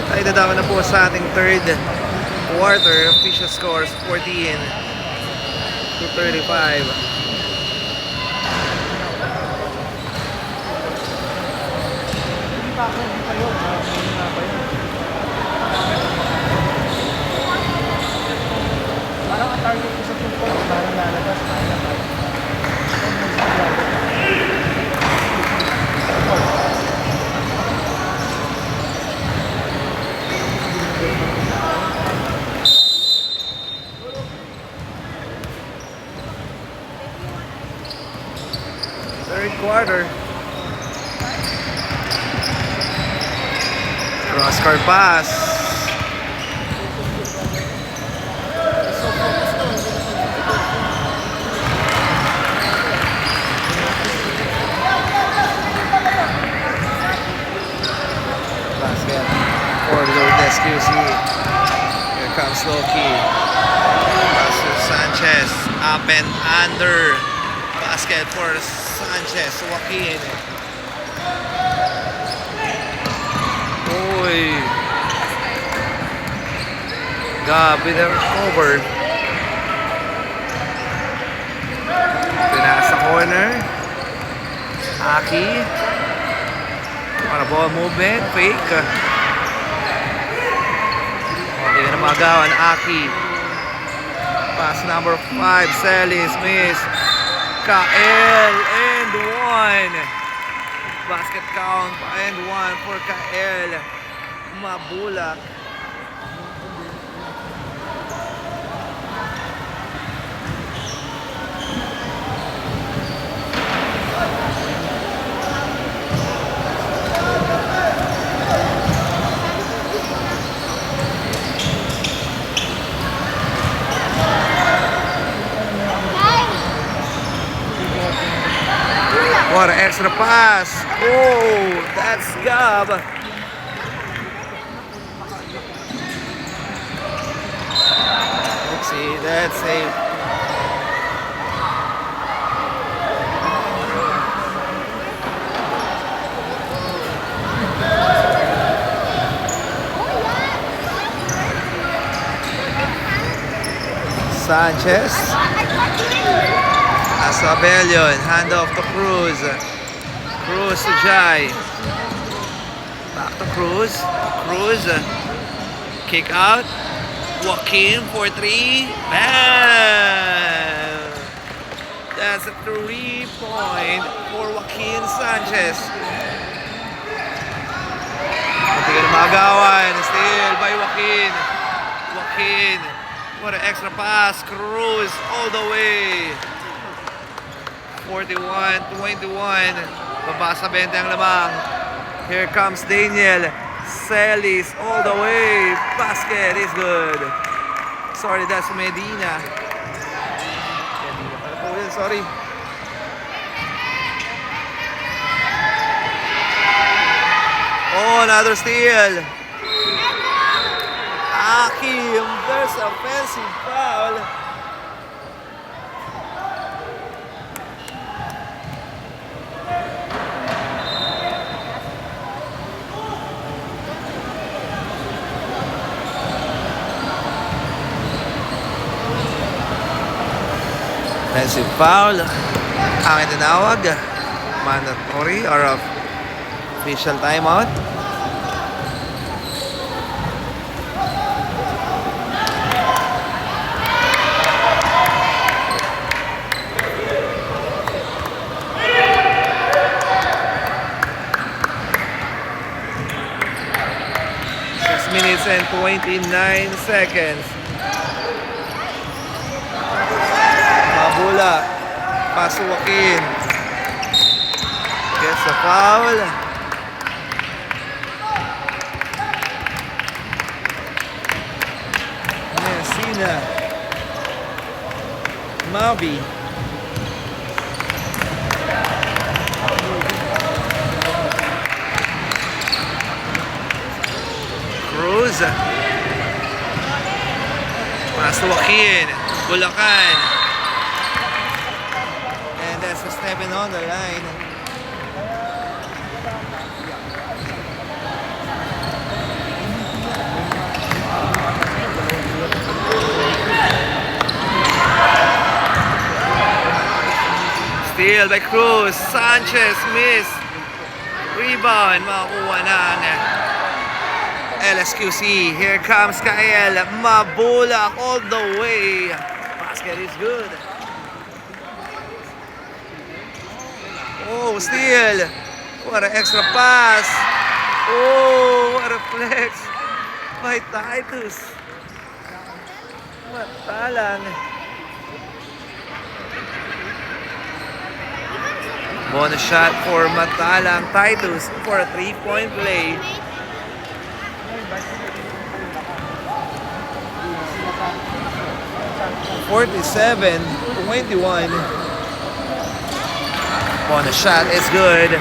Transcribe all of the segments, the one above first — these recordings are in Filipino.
Tayo dadama na po sa ating third quarter. Official scores 14 to 35. Parang ang target ko sa tungkol, parang lalabas na ilabas. Third quarter. Cross court pass. Basket for Lourdes QC. Here comes Loki. Pass to Sanchez. Up and under. Basket for Sanchez. Joaquin. Uy. Gabi na recover. Pinasa corner. Aki. Para ball movement. Fake. Okay na magawan. Aki. Pass number 5. Celis. Miss. Kael and 1. Basket count and 1 for Kael. Mabulak. What an extra pass. Oh, that's Gab. Let's see, that's a Sanchez. Asabelion, hand off to Cruz. Cruz to Jai. Back to Cruz. Cruz. Kick out. Joaquin for 3. Bam! That's a 3-point for Joaquin Sanchez. Hindi ka na magawan. Steal by Joaquin. Joaquin. What an extra pass. Cruz all the way. 41-21. Babasa 20 ang lamang. Here comes Daniel. Celis all the way. Basket is good. Sorry, that's Medina. Sorry. Oh, another steal. Akim, there's a offensive foul. Offensive foul. Ang itinawag, mandatory or official timeout. Minutes and 29 seconds. Mabula. Pass to Joaquin. Gets a foul. Messina. Mavi. Cruz. Pass to Joaquin. Bulacan. And that's a stepping on the line. Steal by Cruz. Sanchez miss. Rebound. Makakuha ng LSQC. Here comes Kael. Mabulak all the way. Basket is good. Oh, steal. What an extra pass. Oh, what a flex by Titus. Matalang. Bonus shot for Matalang Titus for a 3-point play. (47-21). Bonus shot is good.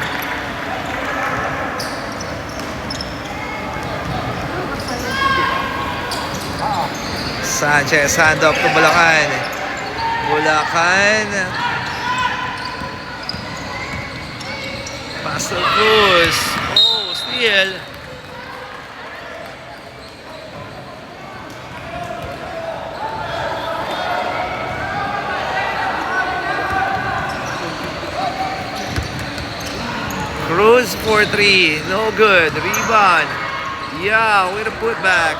Sanchez, hand off to Bulacan. Bulacan. Pass to Cruz. Oh, steal. Cruz for 3. No good. Rebound. Yeah, with a putback.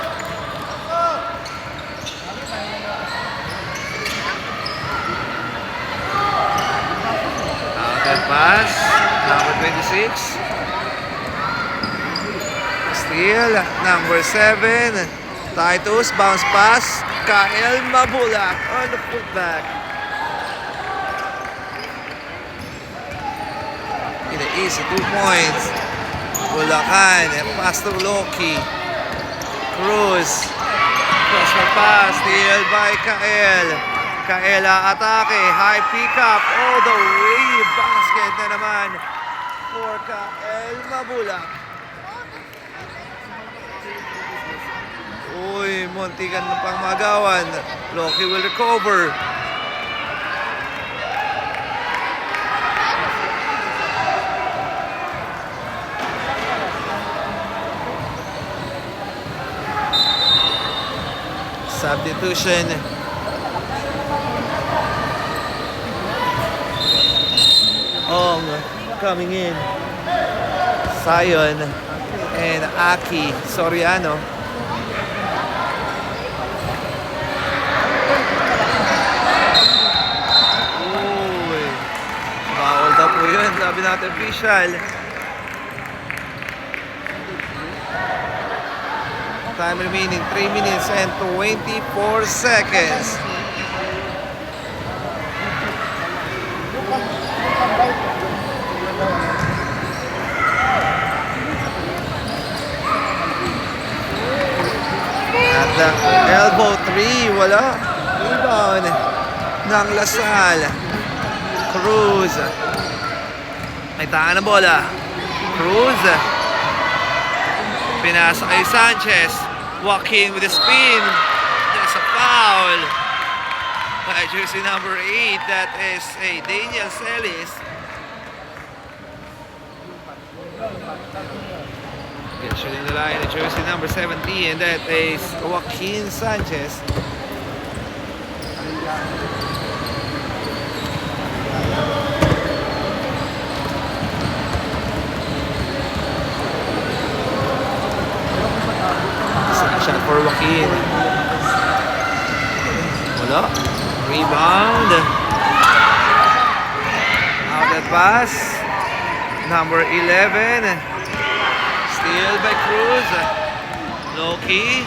Pass, number 26. Steal, number 7. Titus, bounce pass. Kael Mabulak on the putback. In the easy 2 points. Bulacan, pass to Loki. Cruz. Cross for pass, steal by Kael. Kaela atake, high pickup all the way. Basket na naman for Kael Mabulak. Uy, muntikan na pang magawan. Loki will recover. Substitution. Ong coming in. Zion and Aki Soriano. Uy, bawal daw po yun. Sabi natin official. Time remaining 3 minutes and 24 seconds. At the elbow 3, wala. Rebound ng Lasal. Cruz. May taan na bola. Cruz. Pinasa kay Sanchez. Joaquin with a spin. There's a foul by jersey number 8. That is a Daniel Celis. Shooting the line, jersey number 17, and that is Joaquin Sanchez. Shot for Joaquin. Wala. Rebound. Outlet pass. Number 11. Steal by Cruz. Loki.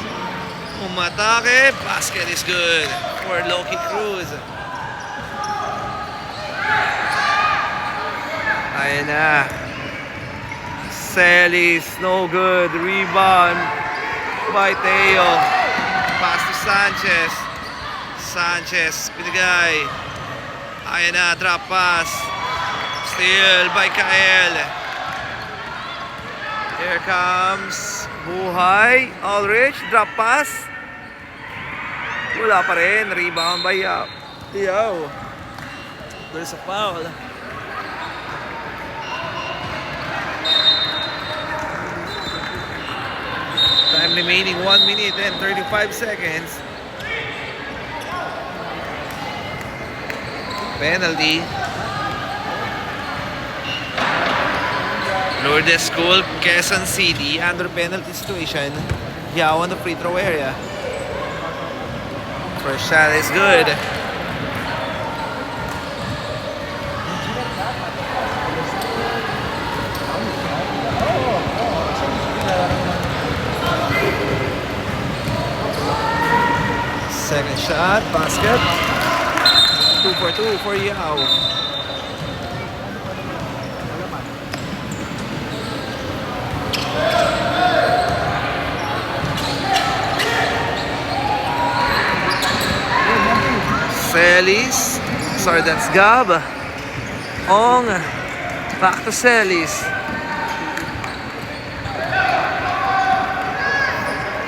Umatake. Basket is good for Loki Cruz. Ayan na. Celis, no good. Rebound by Teo. Pass to Sanchez. Sanchez, binigay. Ayan na, drop pass. Steal by Kael. Here comes Buhay. Ulrich, drop pass. Wala pa rin. Rebound by Yao. There's a foul. Time remaining 1 minute and 35 seconds. Penalty. Lourdes School, Quezon City, under penalty situation. Yao on the free throw area. First shot is good. Second shot, basket. 2 for 2 for Yao. Celis. Sorry, that's Gab. Ong. Back to Celis.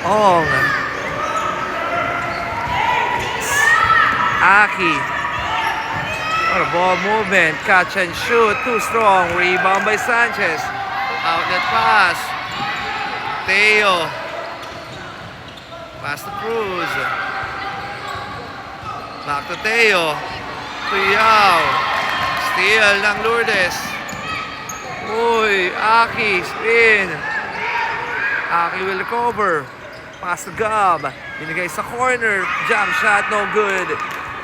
Ong. Aki. What a ball movement. Catch and shoot. Too strong. Rebound by Sanchez. Outlet pass. Teo. Pass to Cruz. Back to Teo. To Yao. Steal ng Lourdes. Uy, Aki. Spin. Aki will recover. Pass to Gab. Binigay sa corner. Jump shot, no good.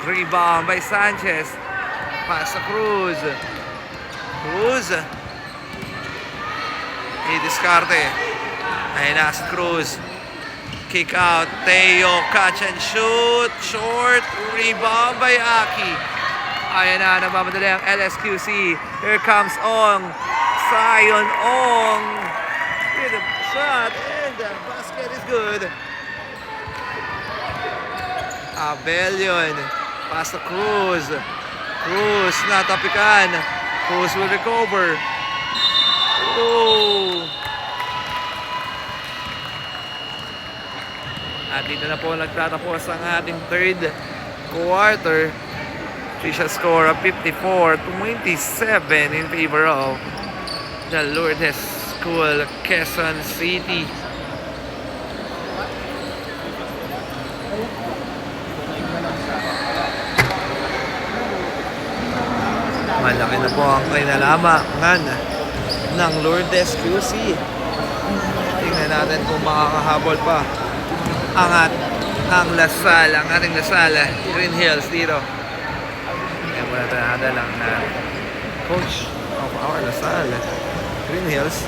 Rebound by Sanchez. Pass to Cruz. Cruz. I-discarte. Ayun na si Cruz. Kick out. Teo. Catch and shoot. Short. Rebound by Aki. Ayan na. Nagmamadali ang LSQC. Here comes Ong. Zion Ong. With a shot. And the basket is good. Abelion. Pass to Cruz. Cruz. Natapikan. Cruz will recover. Oh. At dito na po nagtatapos ang ating third quarter. Official score of 54-27 in favor of the Lourdes School, Quezon City. Malaki na po ang kinalamangan ng Lourdes QC. Tingnan natin kung makakahabol pa ang ating Lasal, Green Hills dito. Kaya muna tayo lang na coach of our Lasal, Green Hills.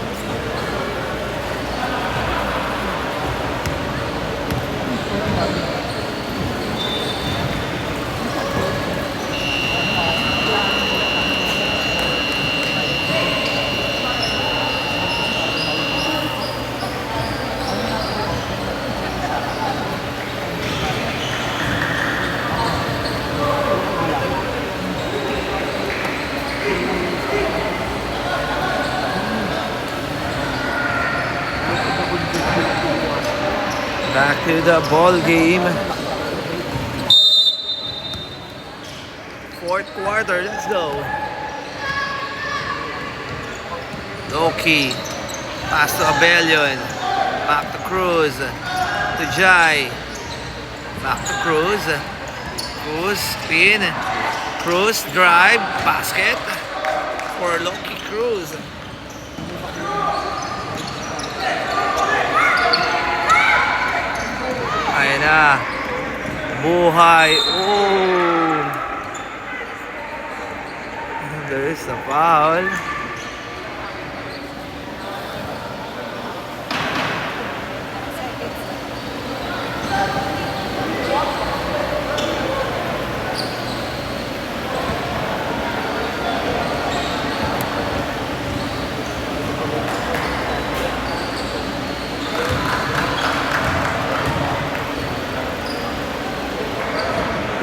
Back to the ball game. Fourth quarter, let's go. Loki. Pass to Abelion. Back to Cruz. To Jai. Back to Cruz. Cruz, spin. Cruz, drive. Basket. For Loki Cruz. Ayan na. Buhay. Oh. There is a foul.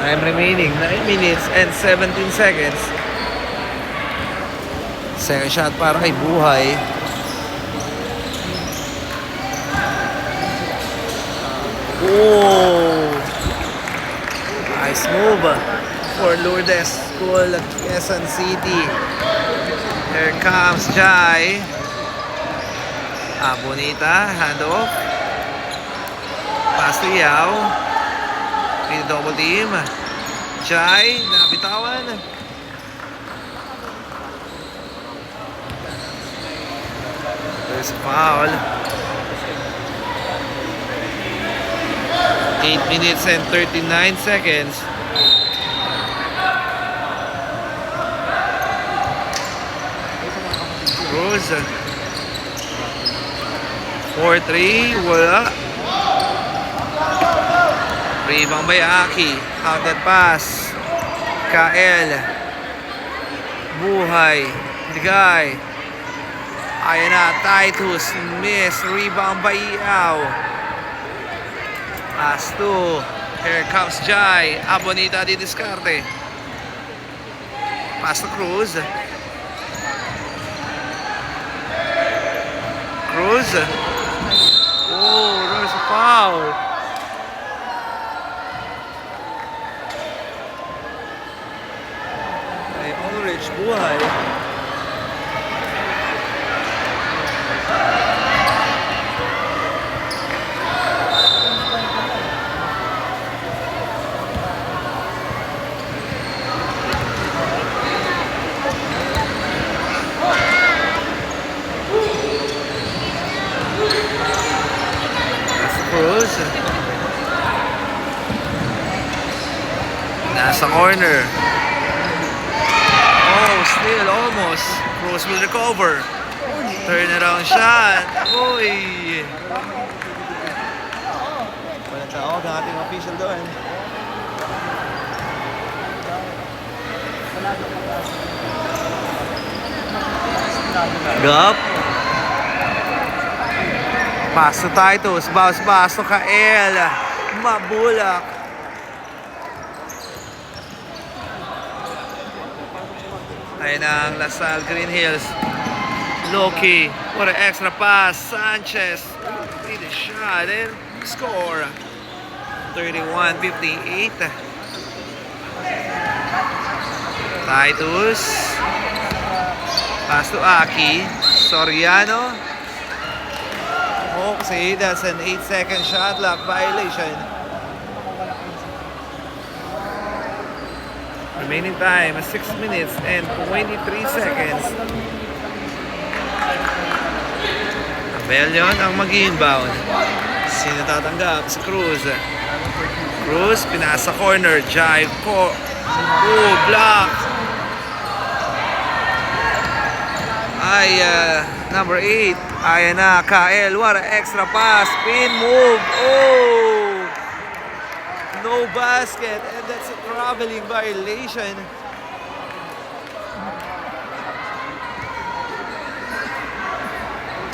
Time remaining, 9 minutes and 17 seconds. Second shot para kay Buhay. Oh! Nice move for Lourdes School, Quezon City. Here comes Jai. Bonita, handoff. Pass to Yao. Double team. Jai, nabitawan. That's a foul. 8 minutes and 39 seconds. Cruz. 4-3. Wala. Rebound by Aki. Outlet pass. Kael. Buhay. Ligay. Ayan na. Titus. Miss. Rebound by Iao. Pass to. Here comes Jai. Abonita di diskarte. Pass to Cruz. Cruz. Oh, there's a foul. Ay, Ulrich Buhay. Cruz. Nasa corner. Oh, still almost. Cruz will recover. Turnaround shot. Uy. Walang tawag ang ating official doon. Gap. Pass to Titus, bounce pass to Kael. Mabulak. Ayun ang Lasal Green Hills. Loki, what an extra pass. Sanchez, made a shot and score. 31-58. Titus. Pass to Aki. Soriano. Okay, that's an 8-second shot clock violation. Remaining time 6 minutes and 23 seconds. Abelion ang mag-inbound. Sino tatanggap? Si Cruz. Cruz, pinasa corner. Jive po. Oh, block. Ay, number 8. Ayan na, Kael. What an extra pass. Spin move. Oh! No basket. And that's a traveling violation.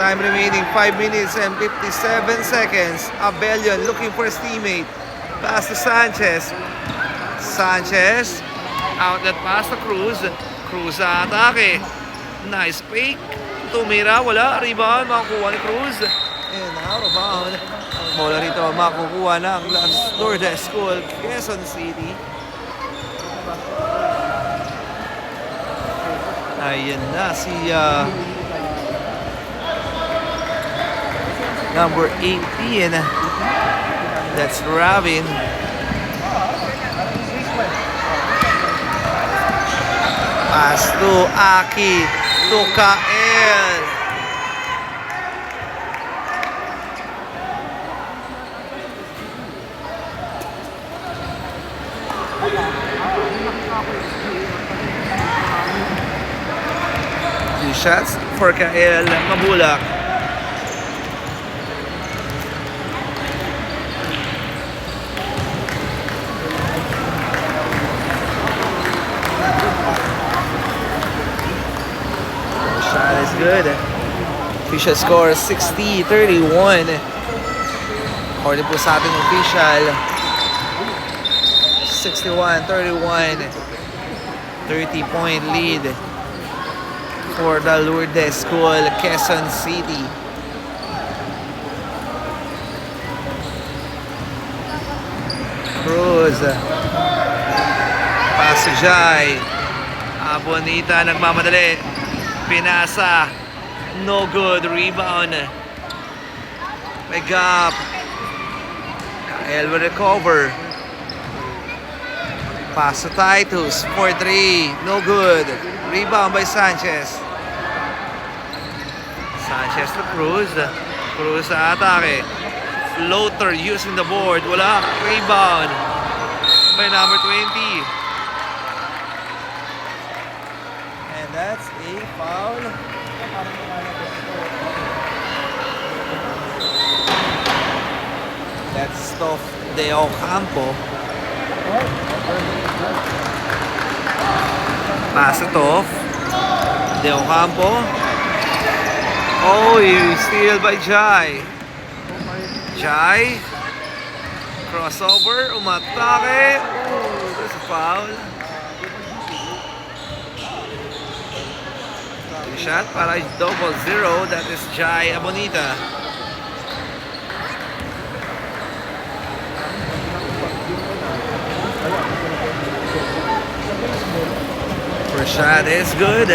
Time remaining 5 minutes and 57 seconds. Abelion looking for his teammate. Pass to Sanchez. Sanchez. Outlet pass to Cruz. Cruz sa atake. Nice fake. Tumira, wala. Rebound, makukuha ni Cruz. And out of bound. Bola rito, makukuha ng Lourdes School, Quezon City. Ayan na si number 18. That's Ravin. Pass to Aki. To Kael. Two shots for Kael. Mabulak. Shot is good. Official score 60-31. According po sa ating official, 61-31. 30-point lead for the Lourdes School, Quezon City. Cruz. Pass to Jai. Abonita nagmamadali. Pinasa. No good. Rebound. May gap. Kael will recover. Pass to Titus. 4-3. No good. Rebound by Sanchez. Sanchez to Cruz. Cruz sa atake. Floater using the board. Wala. Rebound by number 20. And that's a foul. That's Stoff de Ocampo. Pass it off. De Ocampo. Oh, steal by Jai. Jai. Crossover. Umatake. Oh, that's a foul. Shot para 0-0. That is Jai Abonita. First shot is good.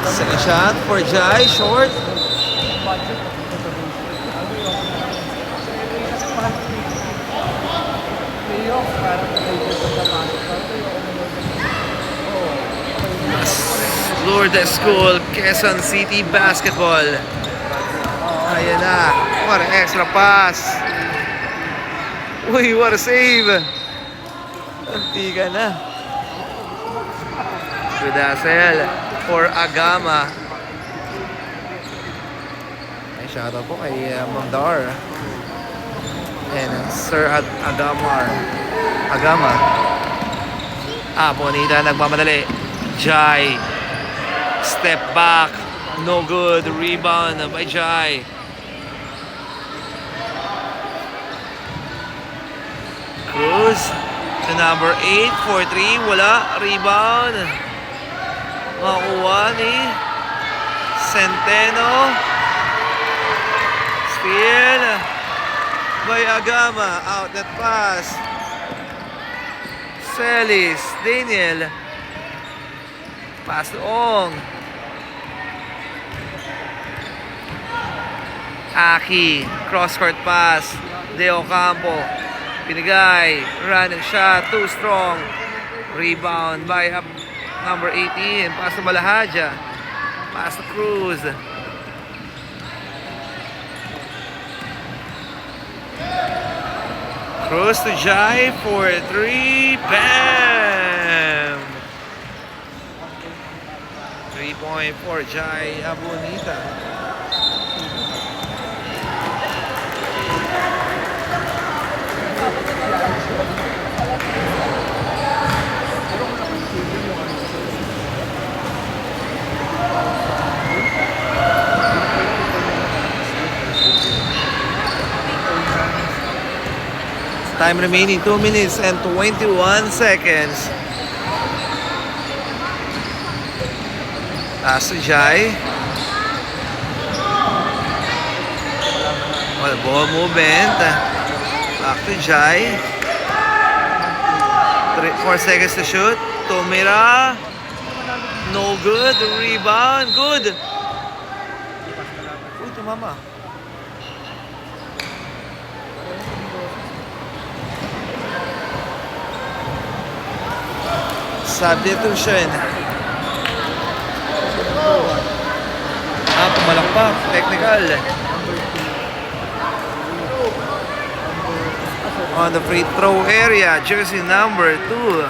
Second shot for Jai, short. Lourdes School, Quezon City Basketball. Ayan na. What an extra pass. Uy, what a save. Antiga na. Rudasel for Agama. Ay, shoutout po kay Mandar. And Sir Agama. Bonita nagmamadali. Jai. Step back. No good. Rebound by Jai. Cruz to number 8 for 3. Wala. Rebound. Makuha ni Centeno. Steal by Agama. Outlet pass. Celis. Daniel. Pass to Ong. Aki. Cross-court pass. De Ocampo. Pinigay. Run and shot. Too strong. Rebound by number 18. Pass to Balahaja. Pass to Cruz. Cruz to Jai for 3. Bam! 3-point for Jai Abonita. Time remaining 2 minutes and 21 seconds. Pass to Jai. Well, ball movement. Back to Jai. 4 seconds to shoot. Tomira. No good. Rebound. Good. Uy, tumama. Substitution. Pumalakpak. Technical. On the free throw area, jersey number 2.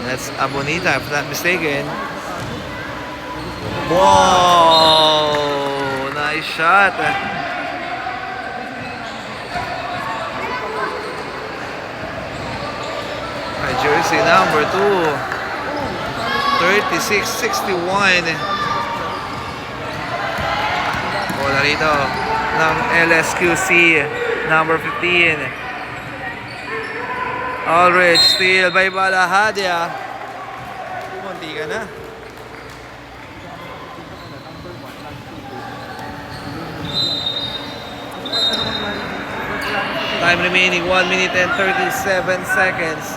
That's Abonita, if not mistaken. Wow! Nice shot. Jersey number 2. 36-61. Bola rito ng LSQC number 15. Aldridge steal by Balahadia. Munti ka na. Time remaining 1 minute and 37 seconds.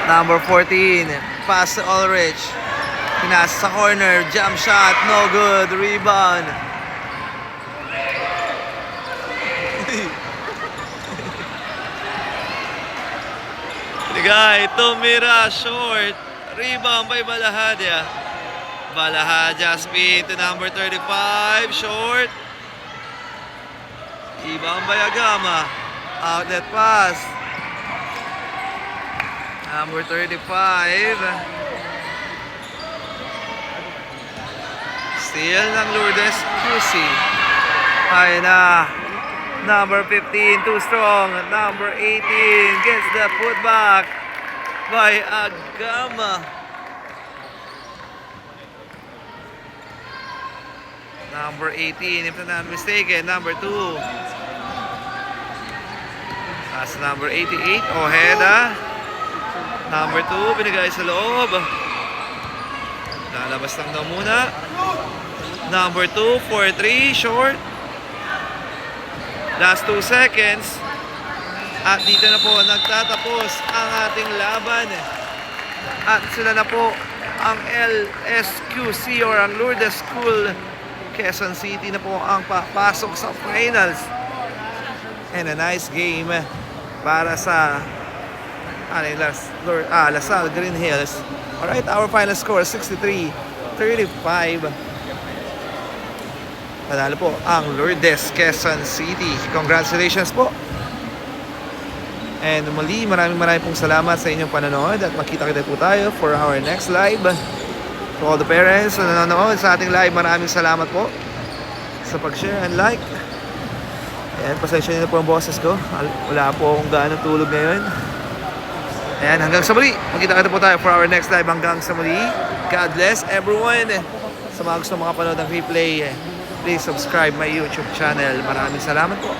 Number 14, pass to Ulrich. Pinasa sa corner, jump shot, no good, rebound. Ligay, tumira, short. Rebound by Balahadia. Balahadia spin to number 35, short. Rebound by Agama. Outlet pass. Number 35. Steal ng Lourdes QC. Ay na. Number 15, too strong. Number 18 gets the putback by Agama. Number 18, if I'm not mistaken, number 2. That's number 88, Ojeda. Number 2, binigay sa loob. Lalabas lang daw muna. Number 2, 4-3, short. Last 2 seconds. At dito na po nagtatapos ang ating laban. At sila na po ang LSQC or ang Lourdes School Quezon City na po ang papasok sa finals. And a nice game para sa Lasal Green Hills. Alright, our final score 63-35. Panalo po ang Lourdes Quezon City. Congratulations po. And muli, maraming pong salamat sa inyong panonood at makita-kita po tayo for our next live. To all the parents na nanonood sa ating live, maraming salamat po sa pag-share and like. Ayan, pasensya nyo na po ang boses ko. Wala po akong gaano tulog ngayon. Ayan, hanggang sa muli. Makita-kita po tayo for our next live. Hanggang sa muli. God bless everyone. Sa mga gusto makapanood ng replay, please subscribe my YouTube channel. Maraming salamat po.